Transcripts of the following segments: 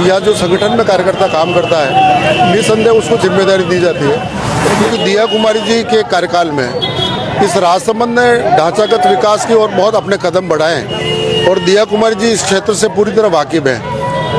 या जो संगठन में कार्यकर्ता काम करता है, निसंदेह उसको जिम्मेदारी दी जाती है, क्योंकि दिया कुमारी जी के कार्यकाल में इस राजसमंद ने ढांचागत विकास की ओर बहुत अपने कदम बढ़ाए हैं और दिया कुमारी जी इस क्षेत्र से पूरी तरह वाकिफ हैं,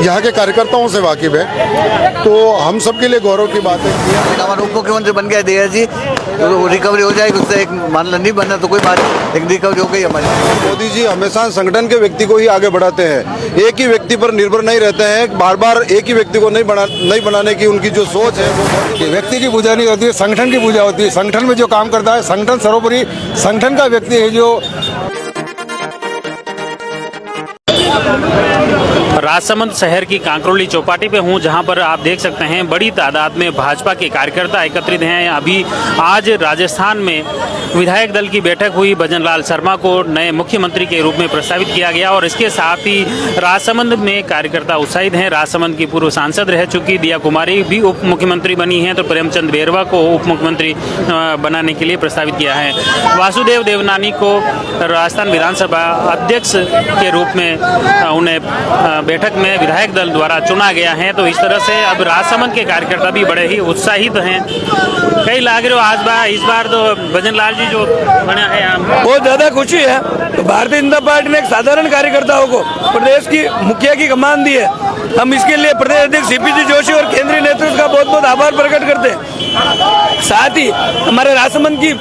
यहाँ के कार्यकर्ताओं से वाकिफ है, तो हम सबके लिए गौरव की बात है। हमारे उप मुख्यमंत्री बन गया दिया जी, तो रिकवरी हो जाएगी, उससे एक मान नहीं बनना तो कोई बात नहीं, लेकिन रिकवरी हो गई हमारी। मोदी जी हमेशा संगठन के व्यक्ति को ही आगे बढ़ाते हैं, एक ही व्यक्ति पर निर्भर नहीं रहते हैं, बार बार एक ही व्यक्ति को नहीं बनाने की उनकी जो सोच है वो व्यक्ति की पूजा नहीं होती है, संगठन की पूजा होती है। संगठन में जो काम करता है, संगठन सर्वोपरि संगठन का व्यक्ति है जो राजसमंद शहर की कांकरोली चौपाटी पे हूँ, जहाँ पर आप देख सकते हैं बड़ी तादाद में भाजपा के कार्यकर्ता एकत्रित हैं। अभी आज राजस्थान में विधायक दल की बैठक हुई, भजन लाल शर्मा को नए मुख्यमंत्री के रूप में प्रस्तावित किया गया और इसके साथ ही राजसमंद में कार्यकर्ता उत्साहित हैं। राजसमंद की पूर्व सांसद रह चुकी दिया कुमारी भी उप मुख्यमंत्री बनी हैं, तो प्रेमचंद बैरवा को उप मुख्यमंत्री बनाने के लिए प्रस्तावित किया है। वासुदेव देवनानी को राजस्थान विधानसभा अध्यक्ष के रूप में उन्हें बैठक में विधायक दल द्वारा चुना गया है। तो इस तरह से अब राजसमंद के कार्यकर्ता भी बड़े ही उत्साहित हैं। कई लाग रहे हो इस बार तो भजन लाल जी जो बना है, बहुत ज्यादा खुशी है। तो भारतीय जनता पार्टी ने एक साधारण कार्यकर्ताओं को प्रदेश की मुखिया की कमान दी है। हम इसके लिए प्रदेश अध्यक्ष सीपी जोशी और केंद्रीय नेतृत्व का बहुत बहुत आभार प्रकट करते हैं। साथ ही हमारे राजसमंद की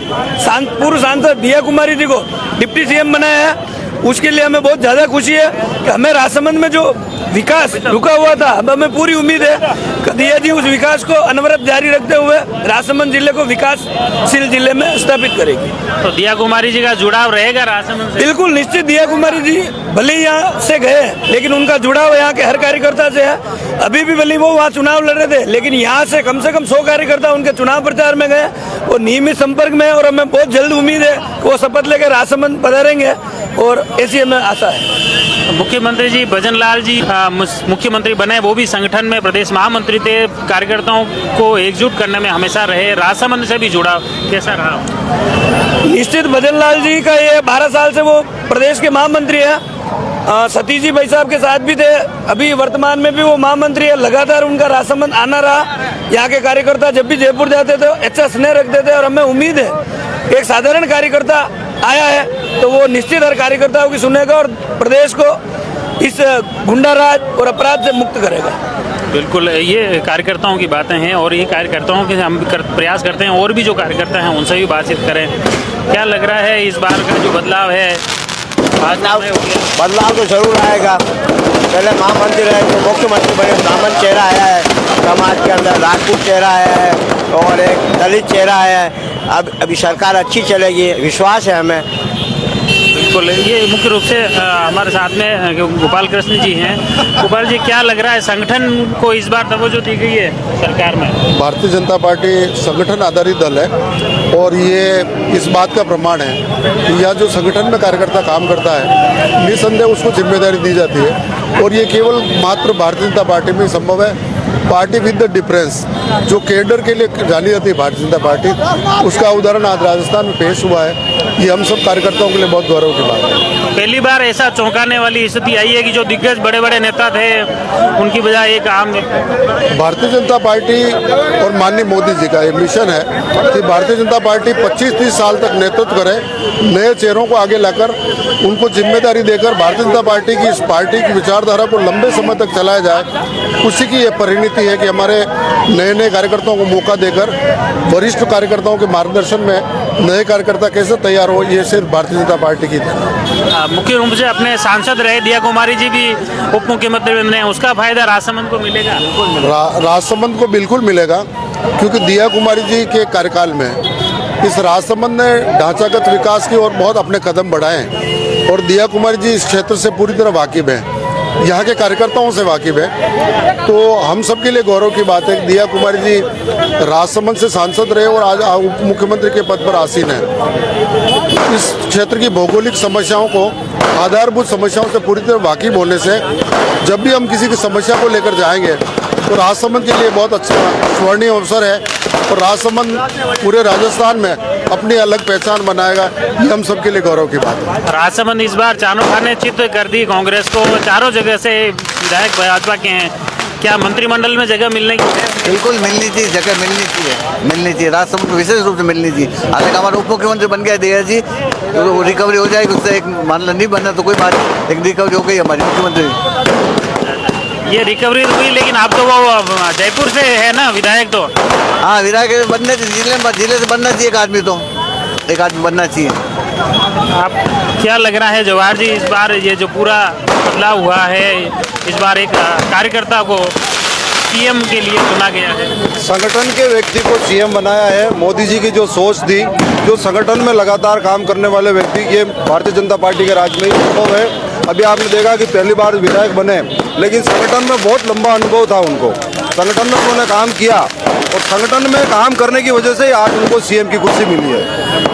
पूर्व सांसद दिया कुमारी जी को डिप्टी सीएम बनाया है, उसके लिए हमें बहुत ज्यादा खुशी है कि हमें राजसमंद में जो विकास रुका हुआ था, अब हमें पूरी उम्मीद है कि दिया जी उस विकास को अनवरत जारी रखते हुए राजसमंद जिले को विकासशील जिले में स्थापित करेगी। तो दिया कुमारी जी का जुड़ाव रहेगा राजसमंद से? बिल्कुल निश्चित। दिया कुमारी जी भले ही यहाँ से गए, लेकिन उनका जुड़ाव यहाँ के हर कार्यकर्ता से है। अभी भी भले वो वहाँ चुनाव लड़ रहे थे, लेकिन यहाँ से कम 100 कार्यकर्ता उनके चुनाव प्रचार में गए, वो नियमित संपर्क में है और हमें बहुत जल्द उम्मीद है कि वो शपथ लेकर राजसमंद पधारेंगे और ऐसी हमें आशा है। मुख्यमंत्री जी भजन लाल जी मुख्यमंत्री बने, वो भी संगठन में प्रदेश महामंत्री थे, कार्यकर्ताओं को एकजुट करने में हमेशा रहे, राजसमंद से भी जुड़ा, कैसा रहा? निश्चित भजन लाल जी का ये 12 साल से वो प्रदेश के महामंत्री हैं। सतीश जी भाई साहब के साथ भी थे, अभी वर्तमान में भी वो महामंत्री है। लगातार उनका राजसमंद आना रहा। यहाँ के कार्यकर्ता जब भी जयपुर जाते थे अच्छा स्नेह रखते थे और हमें उम्मीद है एक साधारण कार्यकर्ता आया है तो वो निश्चित हर कार्यकर्ताओं की सुनेगा और प्रदेश को इस गुंडा राज और अपराध से मुक्त करेगा। बिल्कुल, ये कार्यकर्ताओं की बातें हैं और ये कार्यकर्ताओं के हम प्रयास करते हैं और भी जो कार्यकर्ता हैं उनसे भी बातचीत करें। क्या लग रहा है इस बार का जो बदलाव है? बदलाव तो जरूर आएगा। पहले महामंत्री रहे तो मुख्यमंत्री बने, ब्राह्मण चेहरा आया है समाज के अंदर, राजपूत चेहरा आया है और एक दलित चेहरा आया है। अब अभी सरकार अच्छी चलेगी, विश्वास है हमें। बिल्कुल, ये मुख्य रूप से हमारे साथ में गोपाल कृष्ण जी हैं। गोपाल जी, क्या लग रहा है संगठन को इस बार तवज्जो दी गई है सरकार में? भारतीय जनता पार्टी संगठन आधारित दल है और ये इस बात का प्रमाण है कि यह जो संगठन में कार्यकर्ता काम करता है, निसंदेह उसको जिम्मेदारी दी जाती है और ये केवल मात्र भारतीय जनता पार्टी में संभव है। पार्टी विद द डिफरेंस जो केडर के लिए जानी जाती है भारतीय जनता पार्टी, उसका उदाहरण आज राजस्थान में पेश हुआ है। ये हम सब कार्यकर्ताओं के लिए बहुत गौरव की बात है। पहली बार ऐसा चौंकाने वाली स्थिति आई है कि जो दिग्गज बड़े बड़े नेता थे उनकी बजाय एक आम भारतीय जनता पार्टी और माननीय मोदी जी का ये मिशन है कि भारतीय जनता पार्टी 25-30 साल तक नेतृत्व करे, नए चेहरों को आगे लाकर उनको जिम्मेदारी देकर भारतीय जनता पार्टी की इस पार्टी की विचारधारा को लंबे समय तक चलाया जाए। उसी की ये परिणति है कि हमारे नए कार्यकर्ताओं को मौका देकर वरिष्ठ कार्यकर्ताओं के मार्गदर्शन में नए कार्यकर्ता कैसे तैयार हो, ये सिर्फ भारतीय जनता पार्टी की थी। मुख्य रूप से अपने सांसद रहे दिया कुमारी जी भी उप मुख्यमंत्री बने, उसका फायदा राजसमंद को मिलेगा? राजसमंद को बिल्कुल मिलेगा, क्योंकि दिया कुमारी जी के कार्यकाल में इस राजसमंद ने ढांचागत विकास की ओर बहुत अपने कदम बढ़ाए हैं और दिया कुमारी जी इस क्षेत्र से पूरी तरह वाकिफ हैं, यहाँ के कार्यकर्ताओं से वाकिफ है। तो हम सबके लिए गौरव की बात है कि दिया कुमारी जी राजसमंद से सांसद रहे और आज उप मुख्यमंत्री के पद पर आसीन है। इस क्षेत्र की भौगोलिक समस्याओं को, आधारभूत समस्याओं से पूरी तरह वाकिफ होने से जब भी हम किसी की समस्या को लेकर जाएंगे तो राजसमंद के लिए बहुत अच्छा स्वर्णिम अवसर है और राजसमंद पूरे राजस्थान में अपनी अलग पहचान बनाएगा। ये हम सबके लिए गौरव की बात है। राजसमंद इस बार चानू खाने चित्त कर दी कांग्रेस को, चारों जगह से विधायक भाजपा के हैं, क्या मंत्रिमंडल में जगह मिलने की है? बिल्कुल मिलनी चाहिए, जगह मिलनी चाहिए राजसमंद को विशेष रूप से मिलनी चाहिए। हालांकि हमारे उप मुख्यमंत्री बन गए दिया जी, तो वो रिकवरी हो जाएगी उससे, एक मान लो नहीं बनना तो कोई बात नहीं, एक रिकवरी हो गई हमारी मुख्यमंत्री। ये रिकवरी हुई, लेकिन आप तो वो जयपुर से है ना विधायक, तो हाँ विधायक बनने जिले से बनना चाहिए, एक आदमी बनना चाहिए। आप क्या लग रहा है जवाहर जी, इस बार ये जो पूरा बदलाव हुआ है, इस बार एक कार्यकर्ता को सीएम के लिए चुना गया है? संगठन के व्यक्ति को सीएम बनाया है। मोदी जी की जो सोच थी, जो संगठन में लगातार काम करने वाले व्यक्ति, ये भारतीय जनता पार्टी के राज में ही संभव है। अभी आपने देखा कि पहली बार विधायक बने, लेकिन संगठन में बहुत लंबा अनुभव था उनको, संगठन में उन्होंने काम किया और संगठन में काम करने की वजह से आज उनको सीएम की कुर्सी मिली है।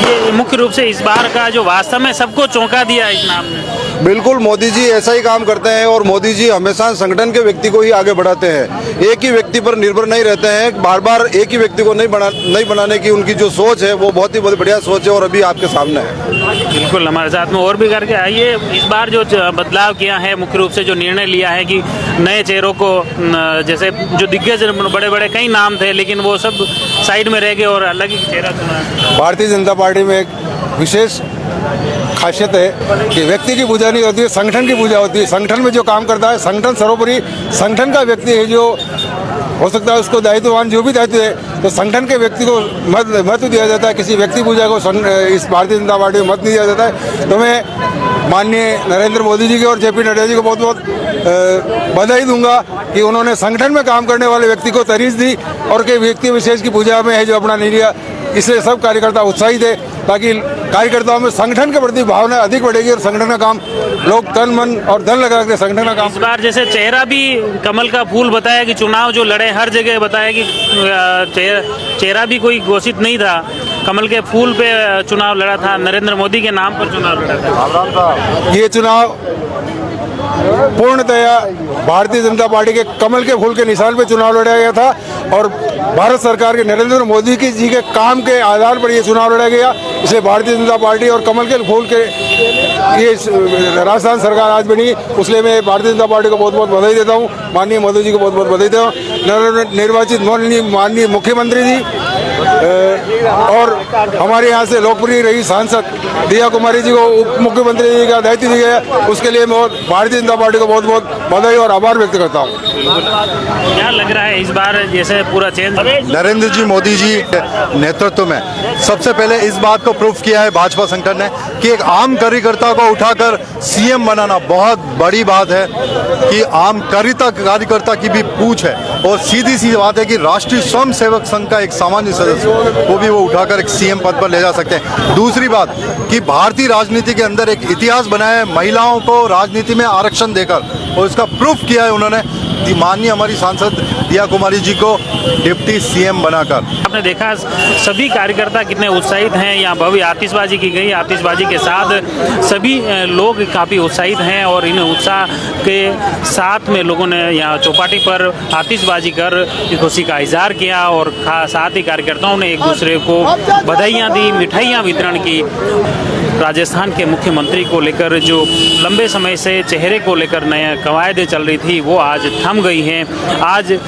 ये मुख्य रूप से इस बार का जो वास्तव में सबको चौंका दिया इस नाम ने। बिल्कुल, मोदी जी ऐसा ही काम करते हैं और मोदी जी हमेशा संगठन के व्यक्ति को ही आगे बढ़ाते हैं। एक ही व्यक्ति पर निर्भर नहीं रहते हैं, बार बार एक ही व्यक्ति को नहीं बनाने की उनकी जो सोच है वो बहुत ही बढ़िया सोच है और अभी आपके सामने है। बिल्कुल, हमारे साथ में और भी करके आइए। इस बार जो बदलाव किया है, मुख्य रूप से जो निर्णय लिया है कि नए चेहरों को, जैसे जो दिग्गज बड़े बड़े कई नाम थे लेकिन वो सब साइड में रह गए और अलग ही चेहरा चुना। भारतीय जनता पार्टी में एक विशेष खासियत है कि व्यक्ति की पूजा नहीं होती है, संगठन की पूजा होती है। संगठन में जो काम करता है, संगठन सर्वोपरि संगठन का व्यक्ति है, जो हो सकता है उसको दायित्ववान जो भी दायित्व है, तो संगठन के व्यक्ति को महत्व दिया जाता है। किसी व्यक्ति पूजा को इस भारतीय जनता पार्टी में महत्व नहीं दिया जाता है। तो मैं माननीय नरेंद्र मोदी जी के और जेपी नड्डा जी को बहुत बहुत बधाई दूंगा कि उन्होंने संगठन में काम करने वाले व्यक्ति को तरजीह दी और के व्यक्ति विशेष की पूजा में है जो अपना नहीं लिया। इसलिए सब कार्यकर्ता उत्साहित है, ताकि कार्यकर्ताओं में संगठन के प्रति भावना अधिक बढ़ेगी और संगठन का काम लोग तन मन और धन लगा के संगठन का काम। इस बार जैसे चेहरा भी कमल का फूल बताया कि चुनाव जो लड़े हर जगह बताया कि चेहरा भी कोई घोषित नहीं था, कमल के फूल पे चुनाव लड़ा था, नरेंद्र मोदी के नाम पर चुनाव लड़ा था। ये चुनाव पूर्णतया भारतीय जनता पार्टी के कमल के फूल के निशान पे चुनाव लड़ा गया था और भारत सरकार के नरेंद्र मोदी जी के काम के आधार पर ये चुनाव लड़ा गया। इसलिए भारतीय जनता पार्टी और कमल के फूल के ये राजस्थान सरकार आज बनी, इसलिए मैं भारतीय जनता पार्टी को बहुत बहुत बधाई देता हूँ, माननीय मोदी जी को बहुत बहुत बधाई देता हूँ। निर्वाचित माननीय मुख्यमंत्री जी और हमारे यहाँ से लोकप्रिय रही सांसद दिया कुमारी जी को उप मुख्यमंत्री जी का दायित्व दिया गया, उसके लिए मैं भारतीय जनता पार्टी को बहुत बहुत बधाई और आभार व्यक्त करता हूँ। क्या लग रहा है इस बार जैसे पूरा चेंज? नरेंद्र जी मोदी जी नेतृत्व में सबसे पहले इस बात को प्रूफ किया है भाजपा संगठन ने कि एक आम कार्यकर्ता को उठाकर सीएम बनाना बहुत बड़ी बात है, कि आम कार्यकर्ता की भी पूछ है और सीधी सी बात है कि राष्ट्रीय स्वयं सेवक संघ का एक सामान्य सदस्य को भी वो उठाकर एक सीएम पद पर ले जा सकते हैं। दूसरी बात कि भारतीय राजनीति के अंदर एक इतिहास बनाया है महिलाओं को राजनीति में आरक्षण देकर, और इसका प्रूफ किया है उन्होंने माननीय हमारी सांसद दिया कुमारी जी को डिप्टी सीएम बनाकर। आपने देखा सभी कार्यकर्ता कितने उत्साहित हैं, यहाँ भव्य आतिशबाजी की गई, आतिशबाजी के साथ सभी लोग काफ़ी उत्साहित हैं और इन उत्साह के साथ में लोगों ने यहाँ चौपाटी पर आतिशबाजी कर खुशी का इजहार किया और साथ ही कार्यकर्ताओं ने एक दूसरे को बधाइयाँ दी, मिठाइयाँ वितरण की। राजस्थान के मुख्यमंत्री को लेकर जो लंबे समय से चेहरे को लेकर नए कवायदें चल रही थी वो आज थम गई हैं। आज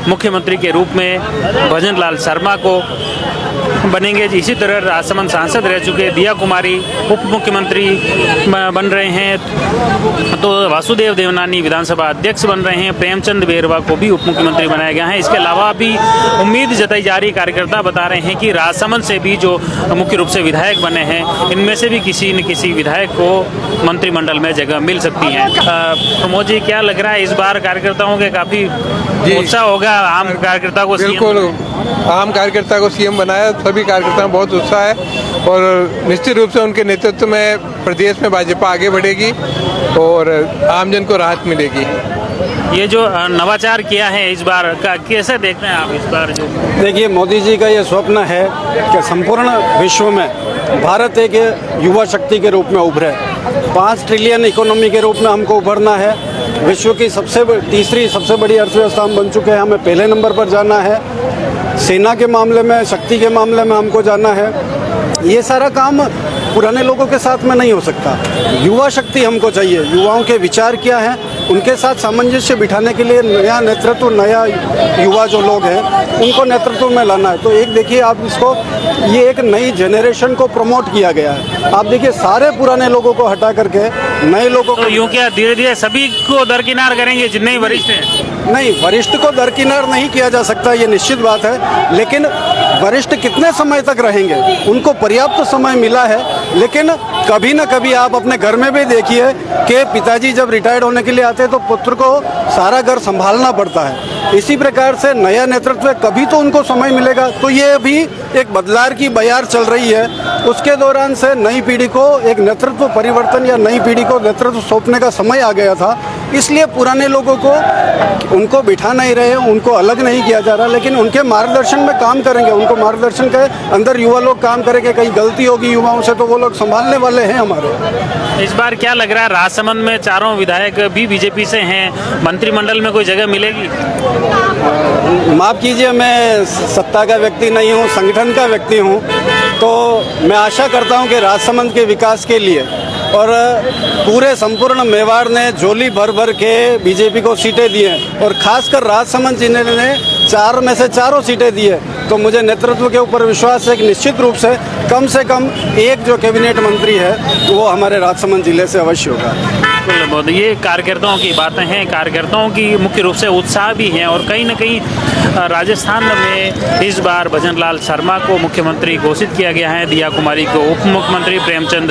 मुख्यमंत्री के रूप में भजन लाल शर्मा को बनेंगे। इसी तरह राजसमंद सांसद रह चुके दिया कुमारी उप मुख्यमंत्री बन रहे हैं, तो वासुदेव देवनानी विधानसभा अध्यक्ष बन रहे हैं। प्रेमचंद बेरवा को भी उप मुख्यमंत्री बनाया गया है। इसके अलावा भी उम्मीद जताई जा रही, कार्यकर्ता बता रहे हैं कि राजसमंद से भी जो मुख्य रूप से विधायक बने हैं इनमें से भी किसी न किसी विधायक को मंत्रिमंडल में जगह मिल सकती है। प्रमोद जी, क्या लग रहा है इस बार कार्यकर्ताओं के काफी उत्साह होगा? आम कार्यकर्ता को बिल्कुल, आम कार्यकर्ता को सीएम बनाया, सभी कार्यकर्ताओं में बहुत उत्साह है और निश्चित रूप से उनके नेतृत्व में प्रदेश में भाजपा आगे बढ़ेगी और आमजन को राहत मिलेगी। ये जो नवाचार किया है इस बार का कैसे देखते हैं आप? इस बार जो देखिए, मोदी जी का ये स्वप्न है कि संपूर्ण विश्व में भारत एक युवा शक्ति के रूप में उभरे। 5 ट्रिलियन इकोनॉमी के रूप में हमको उभरना है। विश्व की तीसरी सबसे बड़ी अर्थव्यवस्था हम बन चुके हैं, हमें पहले नंबर पर जाना है। सेना के मामले में, शक्ति के मामले में हमको जाना है। ये सारा काम पुराने लोगों के साथ में नहीं हो सकता। युवा शक्ति हमको चाहिए। युवाओं के विचार क्या है उनके साथ सामंजस्य बिठाने के लिए नया नेतृत्व, नया युवा जो लोग हैं उनको नेतृत्व में लाना है। तो एक देखिए आप इसको, ये एक नई जनरेशन को प्रमोट किया गया है। आप देखिए सारे पुराने लोगों को हटा करके नए लोगों को, तो यूं क्या धीरे धीरे सभी को दरकिनार करेंगे जितने ही वरिष्ठ हैं? नहीं, वरिष्ठ को दरकिनार नहीं किया जा सकता, ये निश्चित बात है। लेकिन वरिष्ठ कितने समय तक रहेंगे, उनको पर्याप्त समय मिला है। लेकिन कभी ना कभी आप अपने घर में भी देखिए कि पिताजी जब रिटायर्ड होने के लिए आते हैं तो पुत्र को सारा घर संभालना पड़ता है। इसी प्रकार से नया नेतृत्व कभी तो उनको समय मिलेगा। तो ये अभी एक बदलाव की बयार चल रही है, उसके दौरान से नई पीढ़ी को एक नेतृत्व परिवर्तन या नई पीढ़ी को नेतृत्व सौंपने का समय आ गया था। इसलिए पुराने लोगों को उनको बिठा नहीं रहे, उनको अलग नहीं किया जा रहा, लेकिन उनके मार्गदर्शन में काम करेंगे। उनको मार्गदर्शन के अंदर युवा लोग काम करेंगे। कहीं गलती होगी युवाओं से तो वो लोग संभालने वाले हैं हमारे। इस बार क्या लग रहा है, राजसमंद में चारों विधायक भी बीजेपी से हैं, मंत्रिमंडल में कोई जगह मिलेगी? माफ़ कीजिए, मैं सत्ता का व्यक्ति नहीं हूँ, संगठन का व्यक्ति हूँ। तो मैं आशा करता हूँ कि राजसमंद के विकास के लिए और पूरे संपूर्ण मेवाड़ ने झोली भर भर के बीजेपी को सीटें दी हैं और खासकर राजसमंद जिले ने 4 में से 4 सीटें दी है। तो मुझे नेतृत्व के ऊपर विश्वास है कि निश्चित रूप से कम एक जो कैबिनेट मंत्री है वो हमारे राजसमंद जिले से अवश्य होगा। बहुत ये कार्यकर्ताओं की बातें हैं, कार्यकर्ताओं की मुख्य रूप से उत्साह भी है और कहीं न कहीं राजस्थान में इस बार भजनलाल शर्मा को मुख्यमंत्री घोषित किया गया है, दिया कुमारी को उप मुख्यमंत्री, प्रेमचंद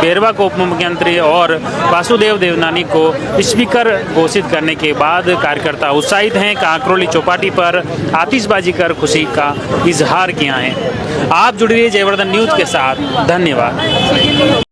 बेरवा को उप मुख्यमंत्री और वासुदेव देवनानी को स्पीकर घोषित करने के बाद कार्यकर्ता उत्साहित हैं। कांकरोली चौपाटी पर आतिशबाजी कर खुशी का इजहार किया है। आप जुड़िए जयवर्धन न्यूज के साथ। धन्यवाद।